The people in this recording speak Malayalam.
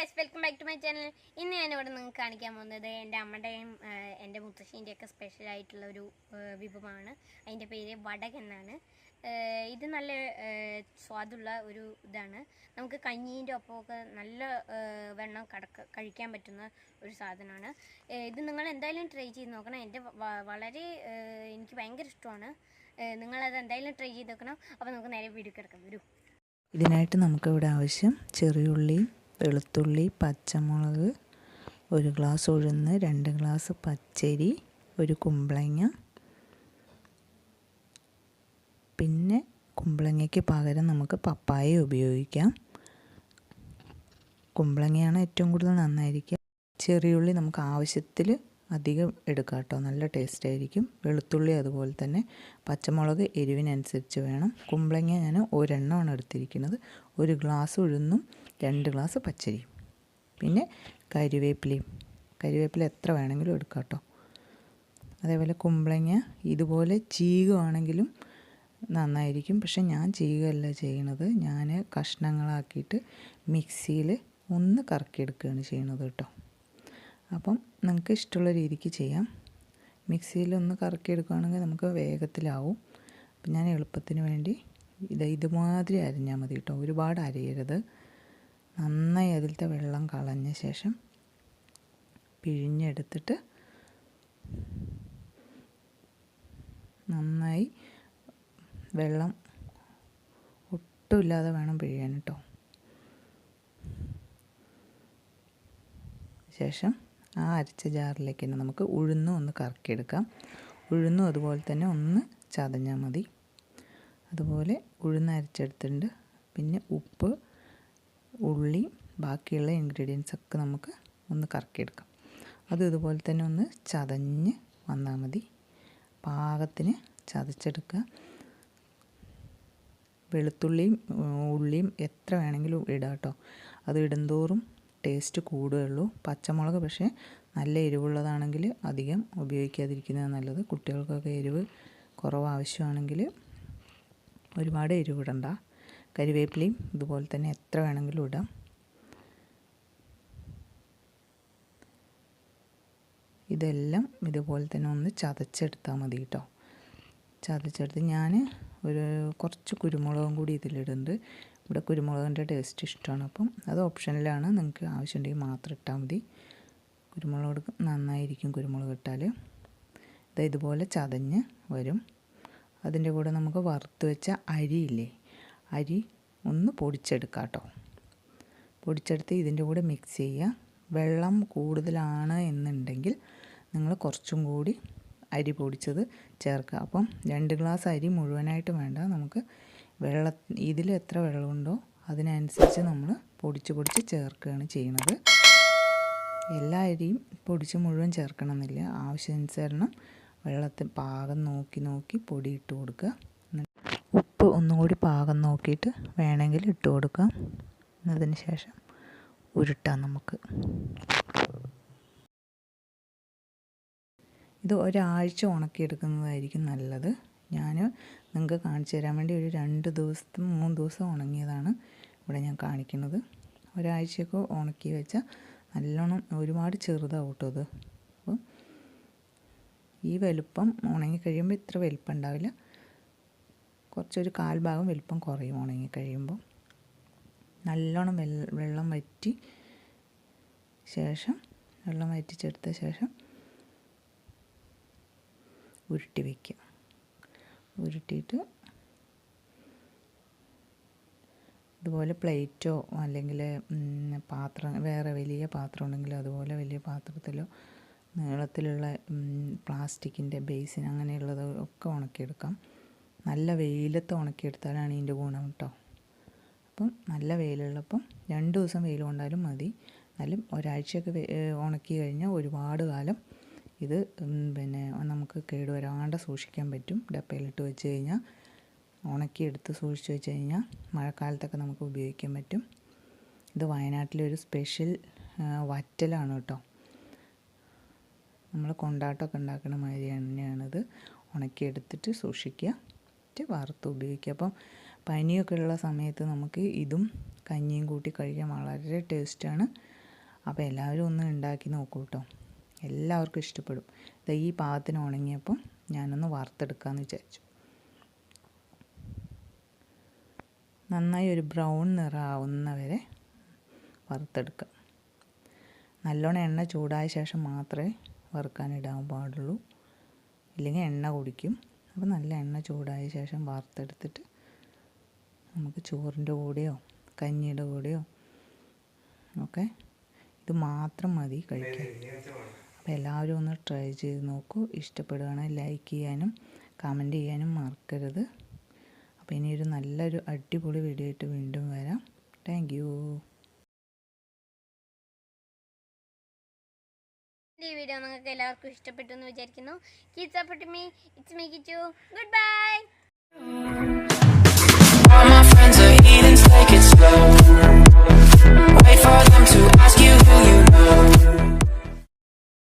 Guys, welcome back to my channel. ഇന്ന് ഞാനിവിടെ നിങ്ങൾക്ക് കാണിക്കാൻ പോകുന്നത് എൻ്റെ അമ്മയുടെയും എൻ്റെ മുത്തശ്ശീൻ്റെയൊക്കെ സ്പെഷ്യൽ ആയിട്ടുള്ള ഒരു വിഭവമാണ്. അതിൻ്റെ പേര് വടക് എന്നാണ്. ഇത് നല്ല സ്വാദുള്ള ഒരു ഇതാണ്. നമുക്ക് കഞ്ഞീൻ്റെ ഒപ്പമൊക്കെ നല്ല വെണ്ണം കഴിക്കാൻ പറ്റുന്ന ഒരു സാധനമാണ്. ഇത് നിങ്ങൾ എന്തായാലും ട്രൈ ചെയ്ത് നോക്കണം. എൻ്റെ വളരെ എനിക്ക് ഭയങ്കര ഇഷ്ടമാണ്. നിങ്ങളത് എന്തായാലും ട്രൈ ചെയ്ത് നോക്കണം. അപ്പോൾ നമുക്ക് നേരെ വീഡിയോ കിടക്കാം. വരൂ. ഇതിനായിട്ട് നമുക്കിവിടെ ആവശ്യം ചെറിയുള്ളി, വെളുത്തുള്ളി, പച്ചമുളക്, 1 ഗ്ലാസ് ഉഴുന്ന്, 2 ഗ്ലാസ് പച്ചരി, ഒരു കുമ്പളങ്ങ, പിന്നെ കുമ്പളങ്ങയ്ക്ക് പകരം നമുക്ക് പപ്പായ ഉപയോഗിക്കാം. കുമ്പളങ്ങയാണ് ഏറ്റവും കൂടുതൽ നന്നായിരിക്കുക. ചെറിയുള്ളി നമുക്ക് ആവശ്യത്തിൽ അധികം എടുക്കാം കേട്ടോ, നല്ല ടേസ്റ്റ് ആയിരിക്കും. വെളുത്തുള്ളി അതുപോലെ തന്നെ. പച്ചമുളക് എരിവിനനുസരിച്ച് വേണം. കുമ്പളങ്ങ ഞാൻ ഒരെണ്ണമാണ് എടുത്തിരിക്കുന്നത്. 1 ഗ്ലാസ് ഉഴുന്നും 2 ഗ്ലാസ് പച്ചരിയും, പിന്നെ കരിവേപ്പില എത്ര വേണമെങ്കിലും എടുക്കാം കേട്ടോ. അതേപോലെ കുമ്പളങ്ങ ഇതുപോലെ ചീകുവാണെങ്കിലും നന്നായിരിക്കും. പക്ഷെ ഞാൻ ചീകല്ല ചെയ്യണത്, ഞാൻ കഷ്ണങ്ങളാക്കിയിട്ട് മിക്സിയിൽ ഒന്ന് കറക്കിയെടുക്കുകയാണ് ചെയ്യണത് കേട്ടോ. അപ്പം നിങ്ങൾക്ക് ഇഷ്ടമുള്ള രീതിക്ക് ചെയ്യാം. മിക്സിയിലൊന്ന് കറക്കിയെടുക്കുകയാണെങ്കിൽ നമുക്ക് വേഗത്തിലാവും. അപ്പം ഞാൻ എളുപ്പത്തിന് വേണ്ടി ഇതുമാതിരി അരിഞ്ഞാൽ മതി കേട്ടോ, ഒരുപാട് അരയരുത്. നന്നായി അതിലത്തെ വെള്ളം കളഞ്ഞ ശേഷം പിഴിഞ്ഞെടുത്തിട്ട് നന്നായി വെള്ളം ഒട്ടുമില്ലാതെ വേണം പിഴിയാൻ കേട്ടോ. ശേഷം ആ അരച്ച ജാറിലേക്ക് തന്നെ നമുക്ക് ഉഴുന്നും ഒന്ന് കറക്കിയെടുക്കാം. ഉഴുന്നും അതുപോലെ തന്നെ ഒന്ന് ചതഞ്ഞാൽ മതി. അതുപോലെ ഉഴുന്ന് അരച്ചെടുത്തിട്ടുണ്ട്. പിന്നെ ഉപ്പ്, ഉള്ളി, ബാക്കിയുള്ള ഇൻഗ്രീഡിയൻസ് ഒക്കെ നമുക്ക് ഒന്ന് കറക്കിയെടുക്കാം. അതും ഇതുപോലെ തന്നെ ഒന്ന് ചതഞ്ഞ് വന്നാൽ മതി. പാകത്തിന് ചതച്ചെടുക്കുക. വെളുത്തുള്ളിയും ഉള്ളിയും എത്ര വേണമെങ്കിലും ഇടാം കേട്ടോ. അത് ഇടുന്തോറും ടേസ്റ്റ് കൂടുകയുള്ളൂ. പച്ചമുളക് പക്ഷേ നല്ല എരിവുള്ളതാണെങ്കിൽ അധികം ഉപയോഗിക്കാതിരിക്കുന്നത് നല്ലത്. കുട്ടികൾക്കൊക്കെ എരിവ് കുറവ് ആവശ്യമാണെങ്കിൽ ഒരുപാട് എരിവിടണ്ട. കരിവേപ്പിലയും ഇതുപോലെ തന്നെ എത്ര വേണമെങ്കിലും ഇടാം. ഇതെല്ലാം ഇതുപോലെ തന്നെ ഒന്ന് ചതച്ചെടുത്താൽ മതി കേട്ടോ. ചതച്ചെടുത്ത് ഞാൻ കുറച്ച് കുരുമുളകും കൂടി ഇതിലിടുന്നുണ്ട്. ഇവിടെ കുരുമുളകിൻ്റെ ടേസ്റ്റ് ഇഷ്ടമാണ്, അപ്പം അത് ഓപ്ഷനിലാണ്. നിങ്ങൾക്ക് ആവശ്യമുണ്ടെങ്കിൽ മാത്രം ഇട്ടാൽ മതി. കുരുമുളക് നന്നായിരിക്കും കുരുമുളക് ഇട്ടാൽ. ഇതുപോലെ ചതഞ്ഞ് വരും. അതിൻ്റെ കൂടെ നമുക്ക് വറുത്ത് വെച്ച അരിയില്ലേ, അരി ഒന്ന് പൊടിച്ചെടുക്കാം കേട്ടോ. പൊടിച്ചെടുത്ത് ഇതിൻ്റെ കൂടെ മിക്സ് ചെയ്യുക. വെള്ളം കൂടുതലാണ് എന്നുണ്ടെങ്കിൽ നിങ്ങൾ കുറച്ചും കൂടി അരി പൊടിച്ചത് ചേർക്കുക. അപ്പം 2 ഗ്ലാസ് അരി മുഴുവനായിട്ട് വേണ്ട, നമുക്ക് ഇതിൽ എത്ര വെള്ളമുണ്ടോ അതിനനുസരിച്ച് നമ്മൾ പൊടിച്ച് ചേർക്കുകയാണ് ചെയ്യുന്നത്. എല്ലാ അരിയും പൊടിച്ച് മുഴുവൻ ചേർക്കണമെന്നില്ല. ആവശ്യാനുസരണം വെള്ളത്തിൽ പാകം നോക്കി പൊടി ഇട്ട് കൊടുക്കുക. ഉപ്പ് ഒന്നും കൂടി പാകം നോക്കിയിട്ട് വേണമെങ്കിൽ ഇട്ട് കൊടുക്കാം. അതിന് ശേഷം ഉരുട്ടാം നമുക്ക്. ഇത് ഒരാഴ്ച ഉണക്കിയെടുക്കുന്നതായിരിക്കും നല്ലത്. ഞാൻ നിങ്ങൾക്ക് കാണിച്ചു തരാൻ വേണ്ടി ഒരു 2 ദിവസം 3 ദിവസം ഉണങ്ങിയതാണ് ഇവിടെ ഞാൻ കാണിക്കുന്നത്. ഒരാഴ്ചയൊക്കെ ഉണക്കി വെച്ചാൽ നല്ലോണം ഒരുപാട് ചെറുതാവും കേട്ടോ ഇത്. അപ്പം ഈ വലുപ്പം ഉണങ്ങി കഴിയുമ്പോൾ ഇത്ര വലുപ്പം ഉണ്ടാവില്ല, കുറച്ചൊരു 1/4 ഭാഗം വലുപ്പം കുറയും ഉണങ്ങി കഴിയുമ്പോൾ. നല്ലോണം വെള്ളം വറ്റിച്ചെടുത്ത ശേഷം ഉരുട്ടി വയ്ക്കുക. ഉരുട്ടിയിട്ട് ഇതുപോലെ പ്ലേറ്റോ അല്ലെങ്കിൽ പാത്രം, വേറെ വലിയ പാത്രം ഉണ്ടെങ്കിൽ അതുപോലെ വലിയ പാത്രത്തിലോ നീളത്തിലുള്ള പ്ലാസ്റ്റിക്കിൻ്റെ ബേസിൻ അങ്ങനെയുള്ളത് ഒക്കെ ഉണക്കിയെടുക്കാം. നല്ല വെയിലത്ത് ഉണക്കിയെടുത്താലാണ് ഇതിൻ്റെ ഗുണം കേട്ടോ. അപ്പം നല്ല വെയിലുള്ളപ്പം 2 ദിവസം വെയിൽ കൊണ്ടാലും മതി. എന്നാലും ഒരാഴ്ചയൊക്കെ ഉണക്കി കഴിഞ്ഞാൽ ഒരുപാട് കാലം ഇത് നമുക്ക് കേടുവരാണ്ട് സൂക്ഷിക്കാൻ പറ്റും. ഡപ്പയിലിട്ട് വെച്ച് കഴിഞ്ഞാൽ ഉണക്കിയെടുത്ത് സൂക്ഷിച്ച് വെച്ച് കഴിഞ്ഞാൽ മഴക്കാലത്തൊക്കെ നമുക്ക് ഉപയോഗിക്കാൻ പറ്റും. ഇത് വയനാട്ടിലെ ഒരു സ്പെഷ്യൽ വറ്റലാണ് കേട്ടോ. നമ്മൾ കൊണ്ടാട്ടമൊക്കെ ഉണ്ടാക്കുന്ന മാതിരി തന്നെയാണിത്. ഉണക്കിയെടുത്തിട്ട് സൂക്ഷിക്കുക, വറുത്ത് ഉപയോഗിക്കുക. അപ്പം പനിയൊക്കെ ഉള്ള സമയത്ത് നമുക്ക് ഇതും കഞ്ഞിയും കൂട്ടി കഴിക്കാൻ വളരെ ടേസ്റ്റാണ്. അപ്പോൾ എല്ലാവരും ഒന്ന് ഉണ്ടാക്കി നോക്കൂ കേട്ടോ, എല്ലാവർക്കും ഇഷ്ടപ്പെടും. ഇത് ഈ പാകത്തിന് ഉണങ്ങിയപ്പം ഞാനൊന്ന് വറുത്തെടുക്കാമെന്ന് വിചാരിച്ചു. നന്നായി ഒരു ബ്രൗൺ നിറമാവുന്ന വരെ വറുത്തെടുക്കുക. നല്ലോണം എണ്ണ ചൂടായ ശേഷം മാത്രമേ വറുക്കാനിടാൻ പാടുള്ളൂ, ഇല്ലെങ്കിൽ എണ്ണ കുടിക്കും. അപ്പോൾ നല്ല എണ്ണ ചൂടായ ശേഷം വറുത്തെടുത്തിട്ട് നമുക്ക് ചോറിൻ്റെ കൂടെയോ കഞ്ഞിയുടെ കൂടെയോ ഒക്കെ ഇത് മാത്രം മതി കഴിക്കാൻ. അപ്പോൾ എല്ലാവരും ഒന്ന് ട്രൈ ചെയ്ത് നോക്കൂ. ഇഷ്ടപ്പെടുകയാണെങ്കിൽ ലൈക്ക് ചെയ്യാനും കമൻറ്റ് ചെയ്യാനും മറക്കരുത്. അപ്പോൾ ഇനിയൊരു നല്ലൊരു അടിപൊളി വീഡിയോ ആയിട്ട് വീണ്ടും വരാം. Thank you. ഈ വീഡിയോ നിങ്ങൾക്ക് എല്ലാവർക്കും ഇഷ്ടപ്പെട്ടു എന്ന് വിചാരിക്കുന്നു. Keep supporting me. It's me Kichu. Good bye.